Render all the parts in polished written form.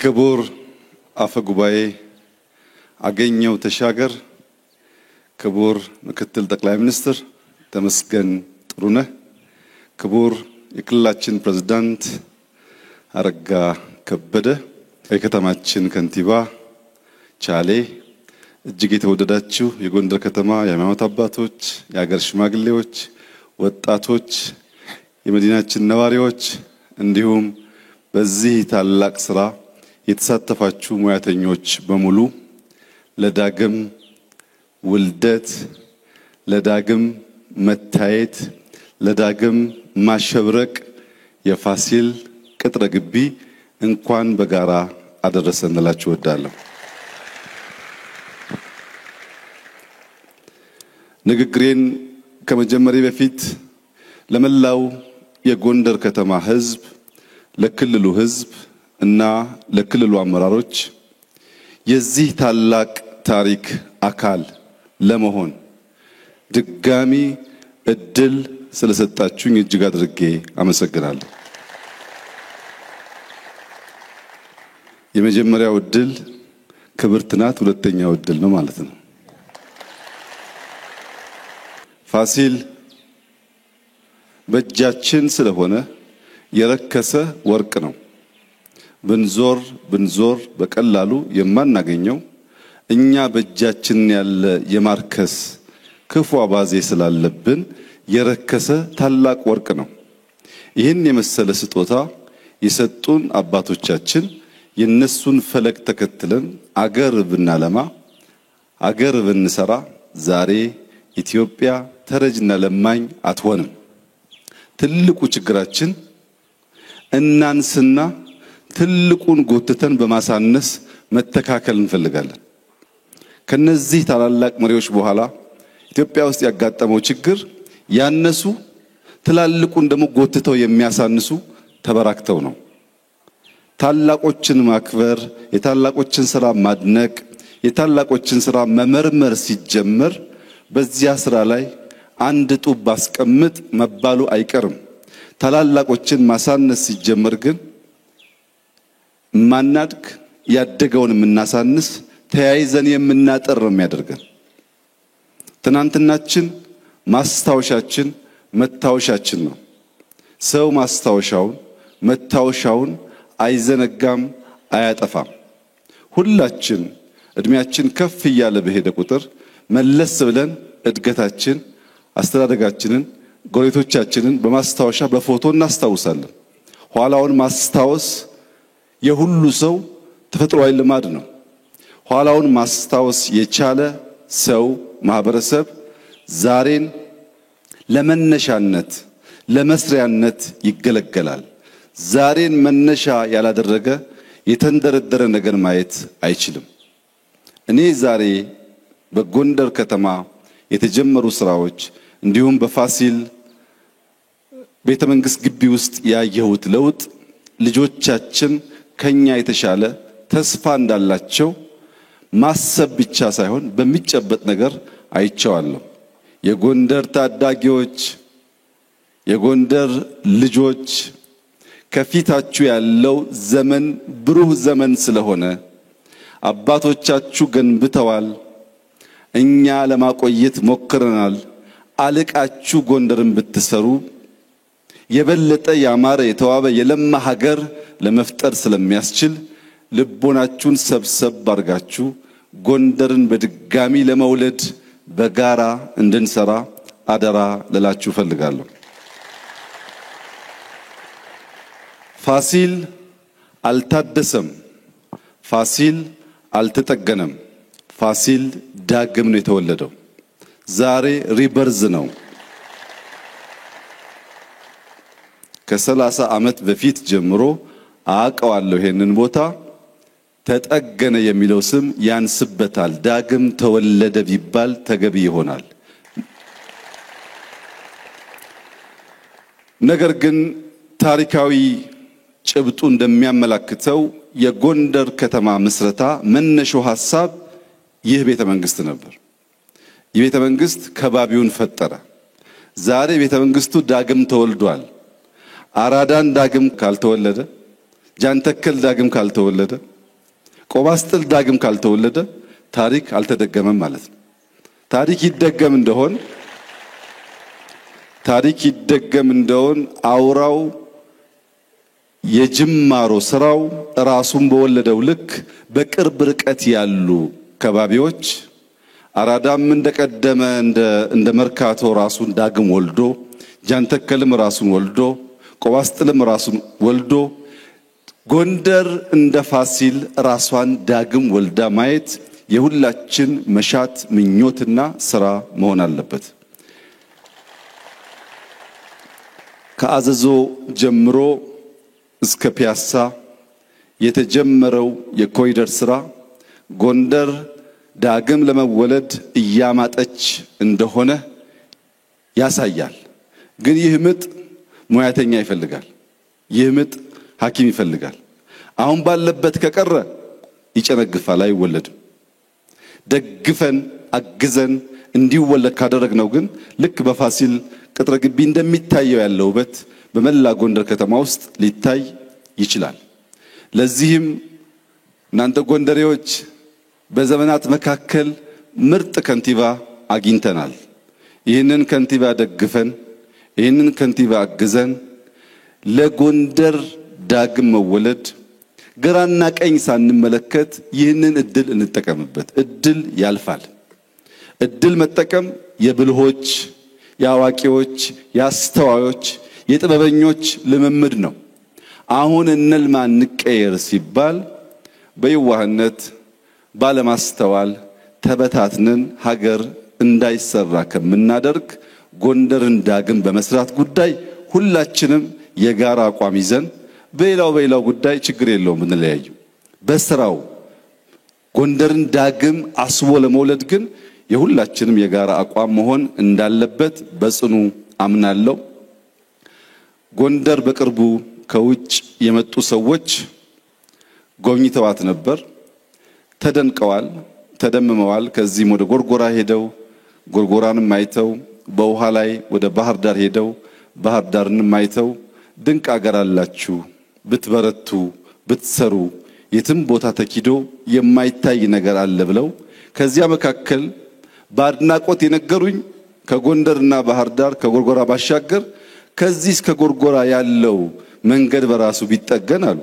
ክቡር አፈ ጉባኤ አገኘው ተሻገር፣ ክቡር ምክትል ጠቅላይ ሚኒስትር ተመስገን ጥሩነህ፣ ክቡር የክልላችን ፕሬዝዳንት አረጋ ከበደ፣ የከተማችን ከንቲባ ቻሌ፣ እጅግ የተወደዳችሁ የጎንደር ከተማ የሃይማኖት አባቶች፣ የሀገር ሽማግሌዎች፣ ወጣቶች፣ የመዲናችን ነዋሪዎች እንዲሁም በዚህ ታላቅ ስራ የተሳተፋችሁ ሙያተኞች በሙሉ ለዳግም ውልደት፣ ለዳግም መታየት፣ ለዳግም ማሸብረቅ የፋሲል ቅጥረ ግቢ እንኳን በጋራ አደረሰን እላችሁ እወዳለሁ። ንግግሬን ከመጀመሪያ በፊት ለመላው የጎንደር ከተማ ህዝብ፣ ለክልሉ ህዝብ እና ለክልሉ አመራሮች የዚህ ታላቅ ታሪክ አካል ለመሆን ድጋሚ እድል ስለሰጣችሁኝ እጅግ አድርጌ አመሰግናለሁ። የመጀመሪያው እድል ክብርት ናት፣ ሁለተኛው እድል ነው ማለት ነው። ፋሲል በእጃችን ስለሆነ የረከሰ ወርቅ ነው። ብንዞር በቀላሉ የማናገኘው እኛ በእጃችን ያለ የማርከስ ክፉ አባዜ ስላለብን የረከሰ ታላቅ ወርቅ ነው። ይህን የመሰለ ስጦታ የሰጡን አባቶቻችን የነሱን ፈለግ ተከትለን አገር ብናለማ፣ አገር ብንሰራ ዛሬ ኢትዮጵያ ተረጅና ለማኝ አትሆንም። ትልቁ ችግራችን እናንስና ትልቁን ጎትተን በማሳነስ መተካከል እንፈልጋለን። ከነዚህ ታላላቅ መሪዎች በኋላ ኢትዮጵያ ውስጥ ያጋጠመው ችግር ያነሱ ትላልቁን ደግሞ ጎትተው የሚያሳንሱ ተበራክተው ነው። ታላቆችን ማክበር፣ የታላቆችን ስራ ማድነቅ፣ የታላቆችን ስራ መመርመር ሲጀመር በዚያ ስራ ላይ አንድ ጡብ ባስቀምጥ መባሉ አይቀርም። ታላላቆችን ማሳነስ ሲጀመር ግን ማናድግ ያደገውን የምናሳንስ ተያይዘን የምናጠር ነው የሚያደርገን። ትናንትናችን ማስታወሻችን መታወሻችን ነው። ሰው ማስታወሻውን መታወሻውን አይዘነጋም፣ አያጠፋም። ሁላችን እድሜያችን ከፍ እያለ በሄደ ቁጥር መለስ ብለን እድገታችን፣ አስተዳደጋችንን፣ ጎረቤቶቻችንን በማስታወሻ በፎቶ እናስታውሳለን። ኋላውን ማስታወስ የሁሉ ሰው ተፈጥሯዊ ልማድ ነው። ኋላውን ማስታወስ የቻለ ሰው ማህበረሰብ ዛሬን ለመነሻነት ለመስሪያነት ይገለገላል። ዛሬን መነሻ ያላደረገ የተንደረደረ ነገር ማየት አይችልም። እኔ ዛሬ በጎንደር ከተማ የተጀመሩ ስራዎች እንዲሁም በፋሲል ቤተመንግስት ግቢ ውስጥ ያየሁት ለውጥ ልጆቻችን ከኛ የተሻለ ተስፋ እንዳላቸው ማሰብ ብቻ ሳይሆን በሚጨበጥ ነገር አይቻለሁ። የጎንደር ታዳጊዎች፣ የጎንደር ልጆች ከፊታችሁ ያለው ዘመን ብሩህ ዘመን ስለሆነ አባቶቻችሁ ገንብተዋል፣ እኛ ለማቆየት ሞክረናል። አልቃችሁ ጎንደርን ብትሰሩ የበለጠ ያማረ የተዋበ የለማ ሀገር ለመፍጠር ስለሚያስችል ልቦናችሁን ሰብሰብ አድርጋችሁ ጎንደርን በድጋሚ ለመውለድ በጋራ እንድንሰራ አደራ ልላችሁ ፈልጋለሁ። ፋሲል አልታደሰም፣ ፋሲል አልተጠገነም። ፋሲል ዳግም ነው የተወለደው። ዛሬ ሪበርዝ ነው። ከ30 ዓመት በፊት ጀምሮ አቀዋለሁ ይሄንን ቦታ። ተጠገነ የሚለው ስም ያንስበታል። ዳግም ተወለደ ቢባል ተገቢ ይሆናል። ነገር ግን ታሪካዊ ጭብጡ እንደሚያመላክተው የጎንደር ከተማ ምስረታ መነሻው ሐሳብ ይህ ቤተ መንግስት ነበር። የቤተ መንግስት ከባቢውን ፈጠረ። ዛሬ ቤተ መንግስቱ ዳግም ተወልዷል። አራዳን ዳግም ካልተወለደ ጃንተከል ዳግም ካልተወለደ ቆባስጥል ዳግም ካልተወለደ ታሪክ አልተደገመም ማለት ነው። ታሪክ ይደገም እንደሆን አውራው የጅማሮ ስራው ራሱን በወለደው ልክ በቅርብ ርቀት ያሉ ከባቢዎች አራዳም እንደቀደመ እንደ መርካቶ ራሱን ዳግም ወልዶ ጃንተከልም ራሱን ወልዶ ቆባስጥልም ራሱን ወልዶ ጎንደር እንደ ፋሲል ራሷን ዳግም ወልዳ ማየት የሁላችን መሻት ምኞትና ስራ መሆን አለበት። ከአዘዞ ጀምሮ እስከ ፒያሳ የተጀመረው የኮሪደር ስራ ጎንደር ዳግም ለመወለድ እያማጠች እንደሆነ ያሳያል። ግን ይህ ምጥ ሙያተኛ ይፈልጋል። ይህ ምጥ ሐኪም ይፈልጋል። አሁን ባለበት ከቀረ ይጨነግፋል፣ አይወለድም። ደግፈን አግዘን እንዲወለድ ካደረግነው ግን ልክ በፋሲል ቅጥረ ግቢ እንደሚታየው ያለው ውበት በመላ ጎንደር ከተማ ውስጥ ሊታይ ይችላል። ለዚህም እናንተ ጎንደሬዎች በዘመናት መካከል ምርጥ ከንቲባ አግኝተናል። ይህንን ከንቲባ ደግፈን ይህንን ከንቲባ አግዘን ለጎንደር ዳግም መወለድ ግራና ቀኝ ሳንመለከት ይህንን እድል እንጠቀምበት። እድል ያልፋል። እድል መጠቀም የብልሆች፣ የአዋቂዎች፣ የአስተዋዮች፣ የጥበበኞች ልምምድ ነው። አሁን እንልማ እንቀየር ሲባል በየዋህነት ባለማስተዋል ተበታትነን ሀገር እንዳይሰራ ከምናደርግ ጎንደርን ዳግም በመስራት ጉዳይ ሁላችንም የጋራ አቋም ይዘን በሌላው ጉዳይ ችግር የለውም እንለያዩ። በስራው ጎንደርን ዳግም አስቦ ለመውለድ ግን የሁላችንም የጋራ አቋም መሆን እንዳለበት በጽኑ አምናለሁ። ጎንደር በቅርቡ ከውጭ የመጡ ሰዎች ጎብኝተዋት ነበር። ተደንቀዋል፣ ተደምመዋል። ከዚህም ወደ ጎርጎራ ሄደው ጎርጎራንም አይተው በውሃ ላይ ወደ ባህር ዳር ሄደው ባህር ዳርንም አይተው ድንቅ አገር አላችሁ፣ ብትበረቱ ብትሰሩ የትም ቦታ ተኪዶ የማይታይ ነገር አለ ብለው ከዚያ መካከል በአድናቆት የነገሩኝ ከጎንደርና ባህር ዳር ከጎርጎራ ባሻገር ከዚህ እስከ ጎርጎራ ያለው መንገድ በራሱ ቢጠገን አሉ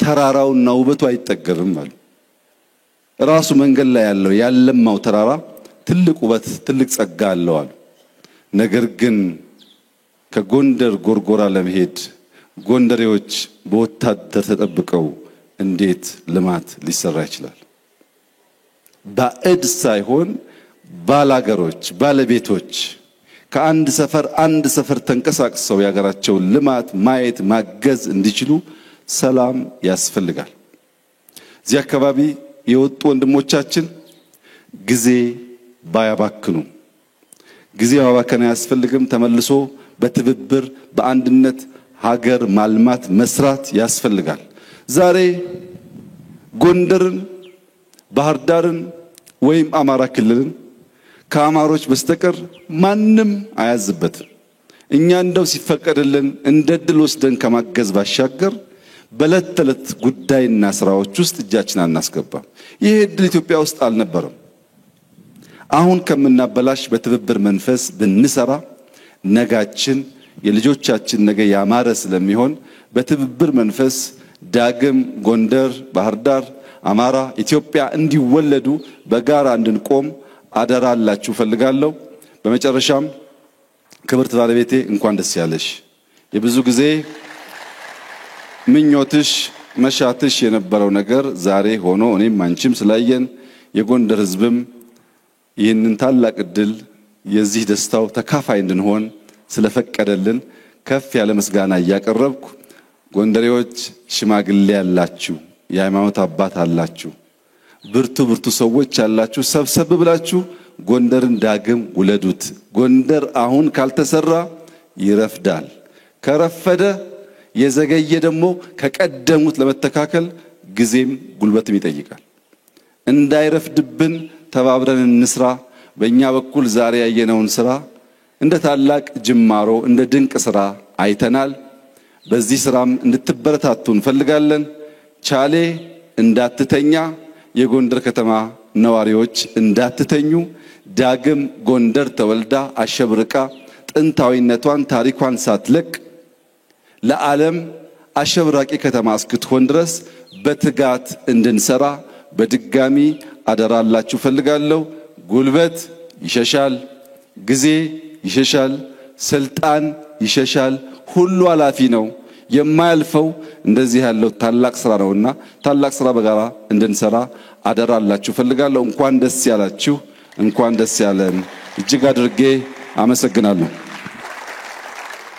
ተራራውና ውበቱ አይጠገብም አሉ። ራሱ መንገድ ላይ ያለው ያለማው ተራራ ትልቅ ውበት ትልቅ ጸጋ አለው አሉ። ነገር ግን ከጎንደር ጎርጎራ ለመሄድ ጎንደሬዎች በወታደር ተጠብቀው እንዴት ልማት ሊሰራ ይችላል? ባዕድ ሳይሆን ባላገሮች ባለቤቶች ከአንድ ሰፈር ተንቀሳቅሰው ያገራቸውን ልማት ማየት ማገዝ እንዲችሉ ሰላም ያስፈልጋል። እዚህ አካባቢ የወጡ ወንድሞቻችን ጊዜ ባያባክኑ ጊዜ ማባከን አያስፈልግም። ተመልሶ በትብብር በአንድነት ሀገር ማልማት መስራት ያስፈልጋል። ዛሬ ጎንደርን ባህር ዳርን ወይም አማራ ክልልን ከአማሮች በስተቀር ማንም አያዝበትም። እኛ እንደው ሲፈቀድልን እንደ ድል ወስደን ከማገዝ ባሻገር በለት ተለት ጉዳይና ስራዎች ውስጥ እጃችን አናስገባም። ይሄ ድል ኢትዮጵያ ውስጥ አልነበረም። አሁን ከምናበላሽ በትብብር መንፈስ ብንሰራ ነጋችን የልጆቻችን ነገ ያማረ ስለሚሆን በትብብር መንፈስ ዳግም ጎንደር፣ ባህር ዳር፣ አማራ፣ ኢትዮጵያ እንዲወለዱ በጋራ እንድንቆም አደራላችሁ ፈልጋለሁ። በመጨረሻም ክብርት ባለቤቴ እንኳን ደስ ያለሽ። የብዙ ጊዜ ምኞትሽ መሻትሽ የነበረው ነገር ዛሬ ሆኖ እኔም አንቺም ስላየን የጎንደር ሕዝብም ይህንን ታላቅ እድል የዚህ ደስታው ተካፋይ እንድንሆን ስለፈቀደልን ከፍ ያለ ምስጋና እያቀረብኩ ጎንደሬዎች ሽማግሌ ያላችሁ፣ የሃይማኖት አባት አላችሁ፣ ብርቱ ሰዎች አላችሁ፣ ሰብሰብ ብላችሁ ጎንደርን ዳግም ውለዱት። ጎንደር አሁን ካልተሰራ ይረፍዳል። ከረፈደ የዘገየ ደግሞ ከቀደሙት ለመተካከል ጊዜም ጉልበትም ይጠይቃል። እንዳይረፍድብን ተባብረን እንስራ። በእኛ በኩል ዛሬ ያየነውን ስራ እንደ ታላቅ ጅማሮ እንደ ድንቅ ስራ አይተናል። በዚህ ስራም እንድትበረታቱ እንፈልጋለን። ቻሌ እንዳትተኛ የጎንደር ከተማ ነዋሪዎች እንዳትተኙ ዳግም ጎንደር ተወልዳ አሸብርቃ ጥንታዊነቷን ታሪኳን ሳትለቅ ለዓለም አሸብራቂ ከተማ እስክትሆን ድረስ በትጋት እንድንሰራ በድጋሚ አደራላችሁ ፈልጋለሁ። ጉልበት ይሸሻል፣ ጊዜ ይሸሻል፣ ስልጣን ይሸሻል፣ ሁሉ አላፊ ነው። የማያልፈው እንደዚህ ያለው ታላቅ ስራ ነውና ታላቅ ስራ በጋራ እንድንሰራ አደራላችሁ ፈልጋለሁ። እንኳን ደስ ያላችሁ፣ እንኳን ደስ ያለን። እጅግ አድርጌ አመሰግናለሁ።